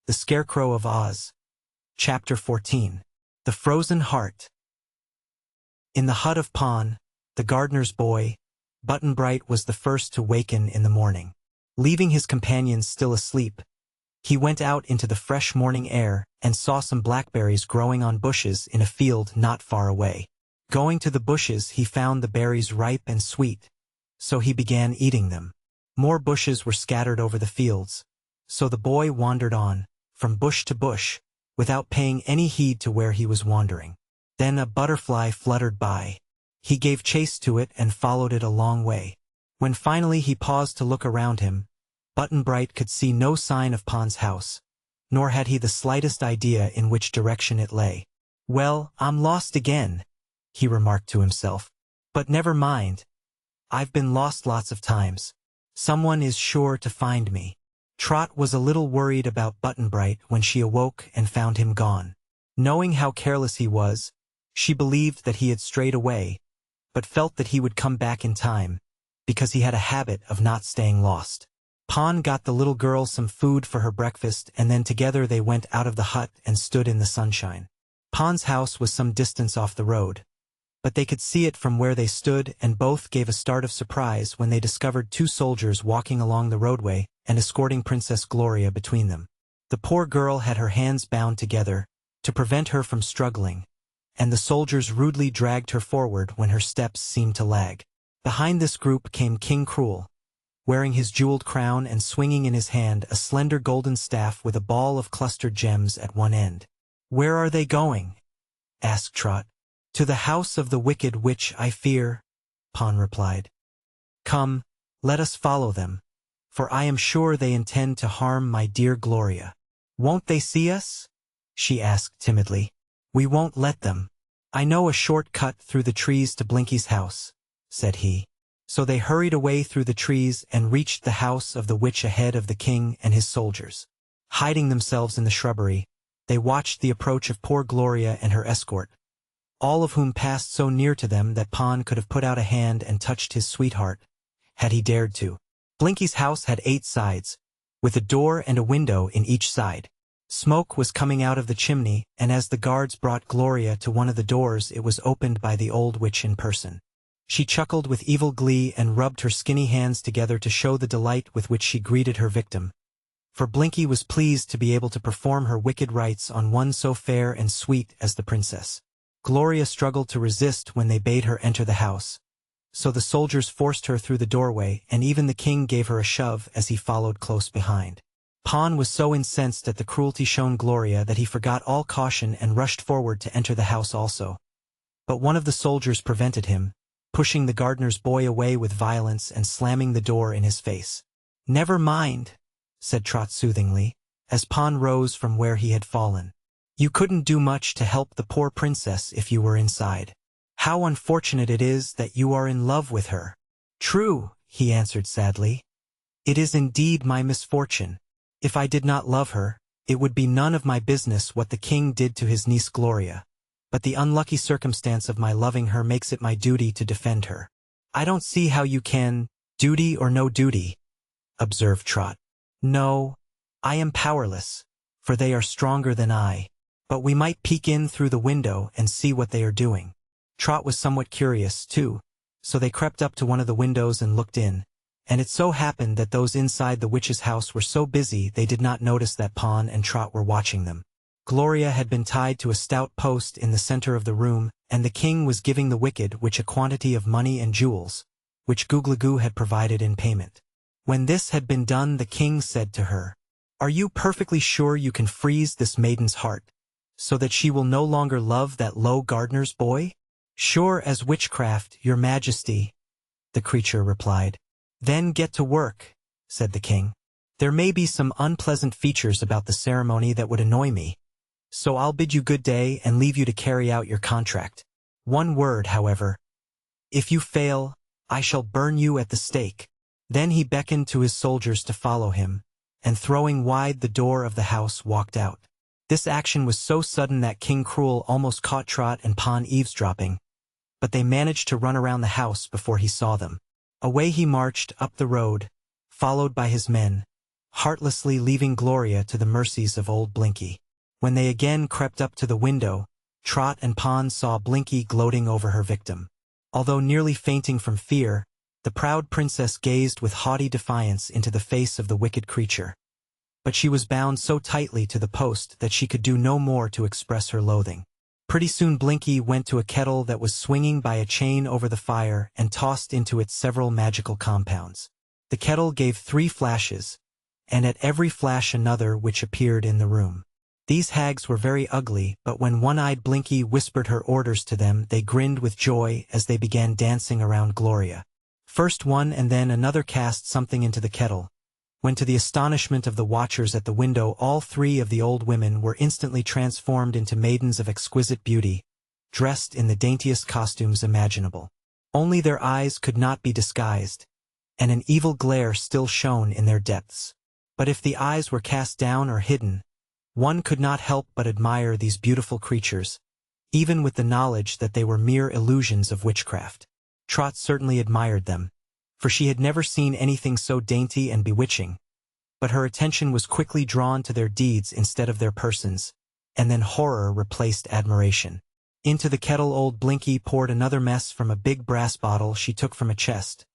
The Scarecrow of Oz. Chapter 14. The Frozen Heart. In the hut of Pon, the gardener's boy, Button-Bright was the first to waken in the morning. Leaving his companions still asleep, he went out into the fresh morning air and saw some blackberries growing on bushes in a field not far away. Going to the bushes, he found the berries ripe and sweet, so he began eating them. More bushes were scattered over the fields, so the boy wandered on, from bush to bush, without paying any heed to where he was wandering. Then a butterfly fluttered by. He gave chase to it and followed it a long way. When finally he paused to look around him, Button-Bright could see no sign of Pon's house, nor had he the slightest idea in which direction it lay. "Well, I'm lost again," he remarked to himself. "But never mind. I've been lost lots of times. Someone is sure to find me." Trot was a little worried about Button-Bright when she awoke and found him gone. Knowing how careless he was, she believed that he had strayed away, but felt that he would come back in time, because he had a habit of not staying lost. Pon got the little girl some food for her breakfast, and then together they went out of the hut and stood in the sunshine. Pon's house was some distance off the road, but they could see it from where they stood, and both gave a start of surprise when they discovered two soldiers walking along the roadway and escorting Princess Gloria between them. The poor girl had her hands bound together to prevent her from struggling, and the soldiers rudely dragged her forward when her steps seemed to lag. Behind this group came King Cruel, wearing his jeweled crown and swinging in his hand a slender golden staff with a ball of clustered gems at one end. "Where are they going?" asked Trot. "To the house of the wicked witch, I fear," Pon replied. "Come, let us follow them, for I am sure they intend to harm my dear Gloria." "Won't they see us?" she asked timidly. "We won't let them. I know a short cut through the trees to Blinky's house," said he. So they hurried away through the trees and reached the house of the witch ahead of the king and his soldiers. Hiding themselves in the shrubbery, they watched the approach of poor Gloria and her escort, all of whom passed so near to them that Pon could have put out a hand and touched his sweetheart, had he dared to. Blinky's house had 8 sides, with a door and a window in each side. Smoke was coming out of the chimney, and as the guards brought Gloria to one of the doors, it was opened by the old witch in person. She chuckled with evil glee and rubbed her skinny hands together to show the delight with which she greeted her victim. For Blinky was pleased to be able to perform her wicked rites on one so fair and sweet as the princess. Gloria struggled to resist when they bade her enter the house, so the soldiers forced her through the doorway, and even the king gave her a shove as he followed close behind. Pon was so incensed at the cruelty shown Gloria that he forgot all caution and rushed forward to enter the house also. But one of the soldiers prevented him, pushing the gardener's boy away with violence and slamming the door in his face. "Never mind," said Trot soothingly, as Pon rose from where he had fallen. "You couldn't do much to help the poor princess if you were inside. How unfortunate it is that you are in love with her." "True," he answered sadly. "It is indeed my misfortune. If I did not love her, it would be none of my business what the king did to his niece Gloria. But the unlucky circumstance of my loving her makes it my duty to defend her." "I don't see how you can, duty or no duty," observed Trot. "No, I am powerless, for they are stronger than I. But we might peek in through the window and see what they are doing." Trot was somewhat curious, too, so they crept up to one of the windows and looked in, and it so happened that those inside the witch's house were so busy they did not notice that Pon and Trot were watching them. Gloria had been tied to a stout post in the center of the room, and the king was giving the wicked witch a quantity of money and jewels, which Googly-Goo had provided in payment. When this had been done, the king said to her, "Are you perfectly sure you can freeze this maiden's heart, so that she will no longer love that low gardener's boy?" "Sure as witchcraft, your majesty," the creature replied. "Then get to work," said the king. "There may be some unpleasant features about the ceremony that would annoy me, so I'll bid you good day and leave you to carry out your contract. One word, however. If you fail, I shall burn you at the stake." Then he beckoned to his soldiers to follow him, and throwing wide the door of the house walked out. This action was so sudden that King Cruel almost caught Trot and Pon eavesdropping, but they managed to run around the house before he saw them. Away he marched up the road, followed by his men, heartlessly leaving Gloria to the mercies of old Blinky. When they again crept up to the window, Trot and Pon saw Blinky gloating over her victim. Although nearly fainting from fear, the proud princess gazed with haughty defiance into the face of the wicked creature. But she was bound so tightly to the post that she could do no more to express her loathing. Pretty soon Blinky went to a kettle that was swinging by a chain over the fire and tossed into it several magical compounds. The kettle gave 3 flashes, and at every flash another which appeared in the room. These hags were very ugly, but when one-eyed Blinky whispered her orders to them, they grinned with joy as they began dancing around Gloria. First one and then another cast something into the kettle, when to the astonishment of the watchers at the window all 3 of the old women were instantly transformed into maidens of exquisite beauty, dressed in the daintiest costumes imaginable. Only their eyes could not be disguised, and an evil glare still shone in their depths. But if the eyes were cast down or hidden, one could not help but admire these beautiful creatures, even with the knowledge that they were mere illusions of witchcraft. Trot certainly admired them, for she had never seen anything so dainty and bewitching, but her attention was quickly drawn to their deeds instead of their persons, and then horror replaced admiration. Into the kettle old Blinky poured another mess from a big brass bottle she took from a chest,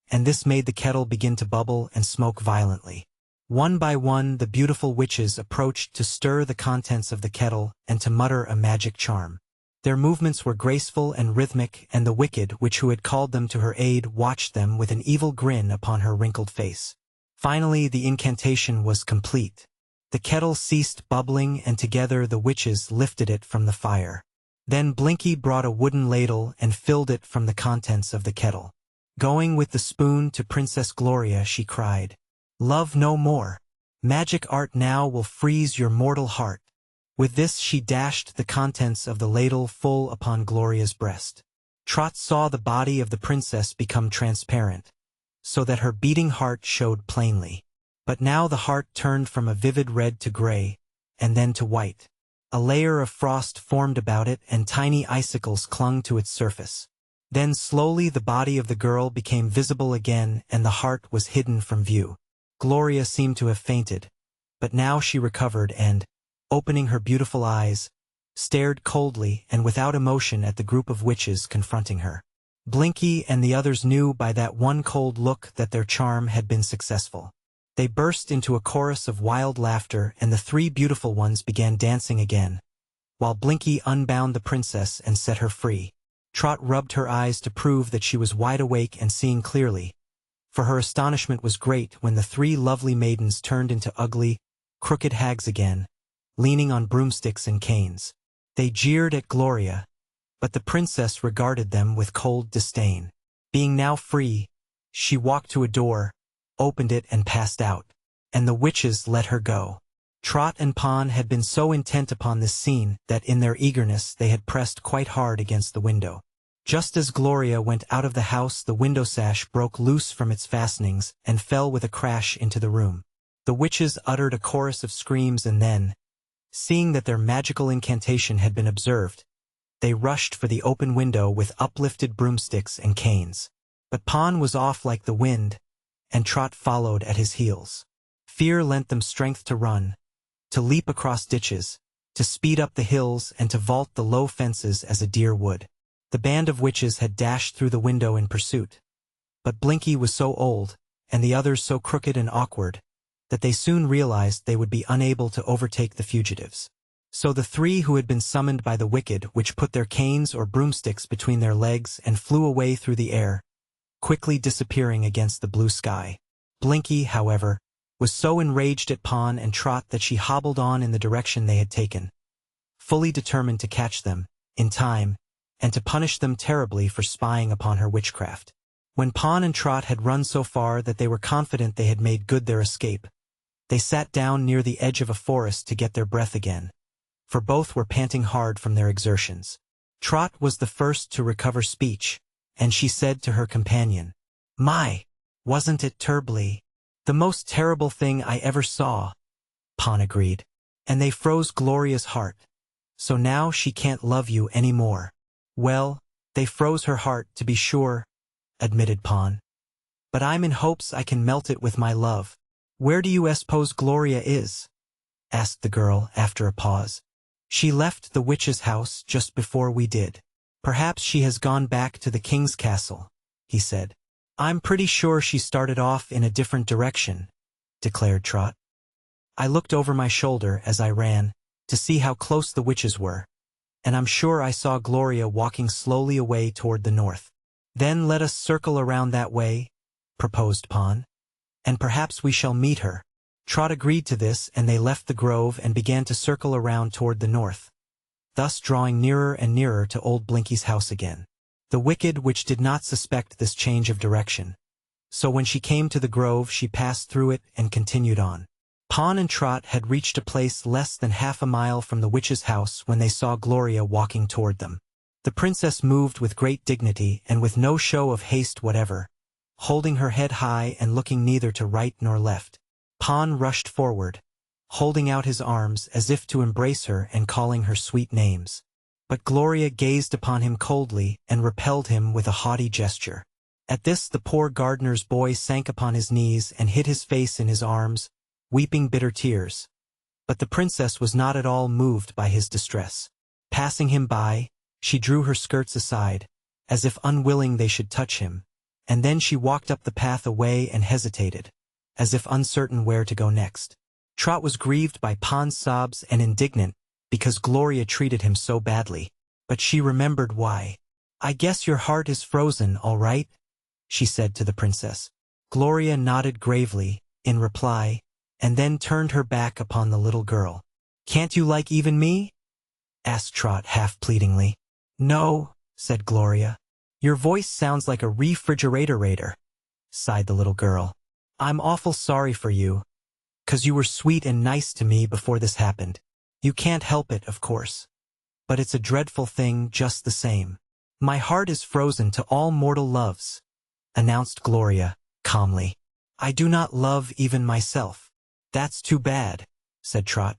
and this made the kettle begin to bubble and smoke violently. One by one the beautiful witches approached to stir the contents of the kettle and to mutter a magic charm. Their movements were graceful and rhythmic, and the wicked witch who had called them to her aid watched them with an evil grin upon her wrinkled face. Finally the incantation was complete. The kettle ceased bubbling, and together the witches lifted it from the fire. Then Blinky brought a wooden ladle and filled it from the contents of the kettle. Going with the spoon to Princess Gloria, she cried, "Love no more. Magic art now will freeze your mortal heart." With this she dashed the contents of the ladle full upon Gloria's breast. Trot saw the body of the princess become transparent, so that her beating heart showed plainly. But now the heart turned from a vivid red to gray, and then to white. A layer of frost formed about it, and tiny icicles clung to its surface. Then slowly the body of the girl became visible again, and the heart was hidden from view. Gloria seemed to have fainted, but now she recovered and, opening her beautiful eyes, stared coldly and without emotion at the group of witches confronting her. Blinky and the others knew by that one cold look that their charm had been successful. They burst into a chorus of wild laughter, and the 3 beautiful ones began dancing again, while Blinky unbound the princess and set her free. Trot rubbed her eyes to prove that she was wide awake and seeing clearly, for her astonishment was great when the 3 lovely maidens turned into ugly, crooked hags again, leaning on broomsticks and canes. They jeered at Gloria, but the princess regarded them with cold disdain. Being now free, she walked to a door, opened it and passed out, and the witches let her go. Trot and Pon had been so intent upon this scene that in their eagerness they had pressed quite hard against the window. Just as Gloria went out of the house, the window sash broke loose from its fastenings and fell with a crash into the room. The witches uttered a chorus of screams, and then, seeing that their magical incantation had been observed, they rushed for the open window with uplifted broomsticks and canes. But Pon was off like the wind, and Trot followed at his heels. Fear lent them strength to run, to leap across ditches, to speed up the hills, and to vault the low fences as a deer would. The band of witches had dashed through the window in pursuit, but Blinky was so old, and the others so crooked and awkward, that they soon realized they would be unable to overtake the fugitives. So the 3 who had been summoned by the wicked witch put their canes or broomsticks between their legs and flew away through the air, quickly disappearing against the blue sky. Blinky, however, was so enraged at Pon and Trot that she hobbled on in the direction they had taken, fully determined to catch them, in time, and to punish them terribly for spying upon her witchcraft. When Pon and Trot had run so far that they were confident they had made good their escape, they sat down near the edge of a forest to get their breath again, for both were panting hard from their exertions. Trot was the first to recover speech, and she said to her companion, "My, wasn't it terribly? The most terrible thing I ever saw." Pon agreed. "And they froze Gloria's heart, so now she can't love you any more." "Well, they froze her heart, to be sure," admitted Pon. "But I'm in hopes I can melt it with my love." "Where do you suppose Gloria is?" asked the girl after a pause. "She left the witch's house just before we did. Perhaps she has gone back to the king's castle," he said. "I'm pretty sure she started off in a different direction," declared Trot. "I looked over my shoulder as I ran to see how close the witches were, and I'm sure I saw Gloria walking slowly away toward the north." "Then let us circle around that way," proposed Pon, "and perhaps we shall meet her." Trot agreed to this, and they left the grove and began to circle around toward the north, thus drawing nearer and nearer to old Blinky's house again. The wicked witch did not suspect this change of direction, so when she came to the grove she passed through it and continued on. Pon and Trot had reached a place less than half a mile from the witch's house when they saw Gloria walking toward them. The princess moved with great dignity and with no show of haste whatever, holding her head high and looking neither to right nor left. Pon rushed forward, holding out his arms as if to embrace her and calling her sweet names. But Gloria gazed upon him coldly and repelled him with a haughty gesture. At this the poor gardener's boy sank upon his knees and hid his face in his arms, weeping bitter tears. But the princess was not at all moved by his distress. Passing him by, she drew her skirts aside, as if unwilling they should touch him, and then she walked up the path away and hesitated, as if uncertain where to go next. Trot was grieved by Pon's sobs and indignant because Gloria treated him so badly, but she remembered why. "I guess your heart is frozen, all right," she said to the princess. Gloria nodded gravely, in reply, and then turned her back upon the little girl. "Can't you like even me?" asked Trot half-pleadingly. "No," said Gloria. "Your voice sounds like a refrigerator," sighed the little girl. "I'm awful sorry for you, 'cause you were sweet and nice to me before this happened. You can't help it, of course. But it's a dreadful thing just the same." "My heart is frozen to all mortal loves," announced Gloria, calmly. "I do not love even myself." "That's too bad," said Trot.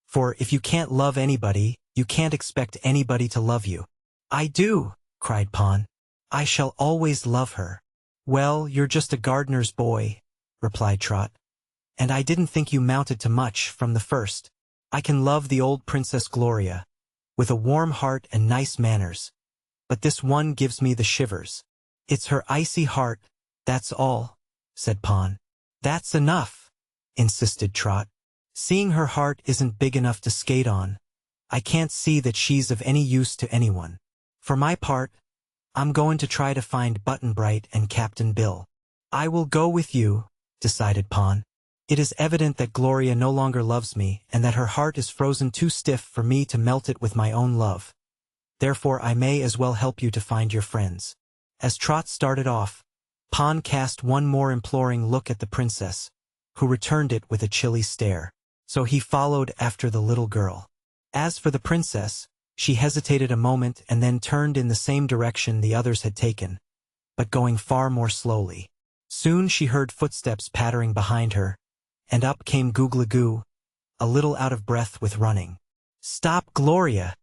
"For if you can't love anybody, you can't expect anybody to love you." "I do," cried Pon. "I shall always love her." "Well, you're just a gardener's boy," replied Trot. "And I didn't think you mounted to much from the first. I can love the old Princess Gloria, with a warm heart and nice manners, but this one gives me the shivers. It's her icy heart, that's all," said Pon. "That's enough," insisted Trot. "Seeing her heart isn't big enough to skate on, I can't see that she's of any use to anyone. For my part, I'm going to try to find Button-Bright and Captain Bill." "I will go with you," decided Pon. "It is evident that Gloria no longer loves me and that her heart is frozen too stiff for me to melt it with my own love. Therefore I may as well help you to find your friends." As Trot started off, Pon cast one more imploring look at the princess, who returned it with a chilly stare. So he followed after the little girl. As for the princess, she hesitated a moment and then turned in the same direction the others had taken, but going far more slowly. Soon she heard footsteps pattering behind her, and up came Googly-Goo, a little out of breath with running. "Stop, Gloria!"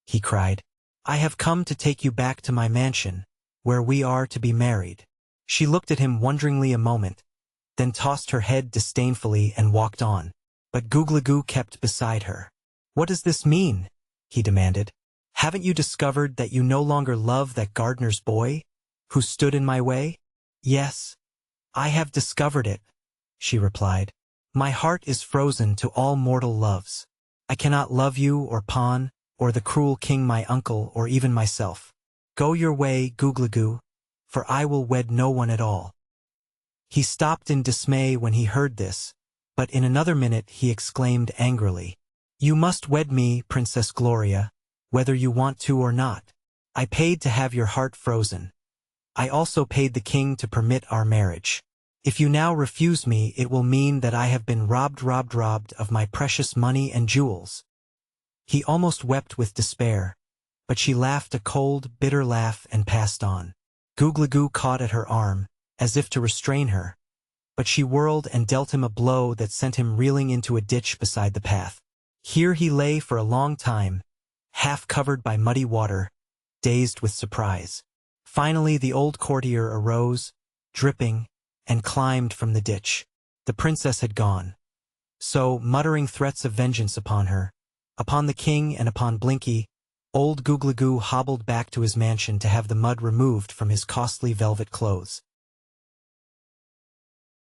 he cried. "I have come to take you back to my mansion, where we are to be married." She looked at him wonderingly a moment, then tossed her head disdainfully and walked on. But Googly-Goo kept beside her. "What does this mean?" he demanded. "Haven't you discovered that you no longer love that gardener's boy, who stood in my way?" "Yes, I have discovered it," she replied. "My heart is frozen to all mortal loves. I cannot love you or Pon, or the cruel king my uncle, or even myself. Go your way, Googly-Goo, for I will wed no one at all." He stopped in dismay when he heard this, but in another minute he exclaimed angrily, "You must wed me, Princess Gloria, whether you want to or not. I paid to have your heart frozen. I also paid the king to permit our marriage. If you now refuse me, it will mean that I have been robbed of my precious money and jewels." He almost wept with despair, but she laughed a cold, bitter laugh and passed on. Googly-Goo caught at her arm, as if to restrain her, but she whirled and dealt him a blow that sent him reeling into a ditch beside the path. Here he lay for a long time, half covered by muddy water, dazed with surprise. Finally the old courtier arose, dripping, and climbed from the ditch. The princess had gone. So, muttering threats of vengeance upon her, upon the king and upon Blinky, old Googly Goo hobbled back to his mansion to have the mud removed from his costly velvet clothes.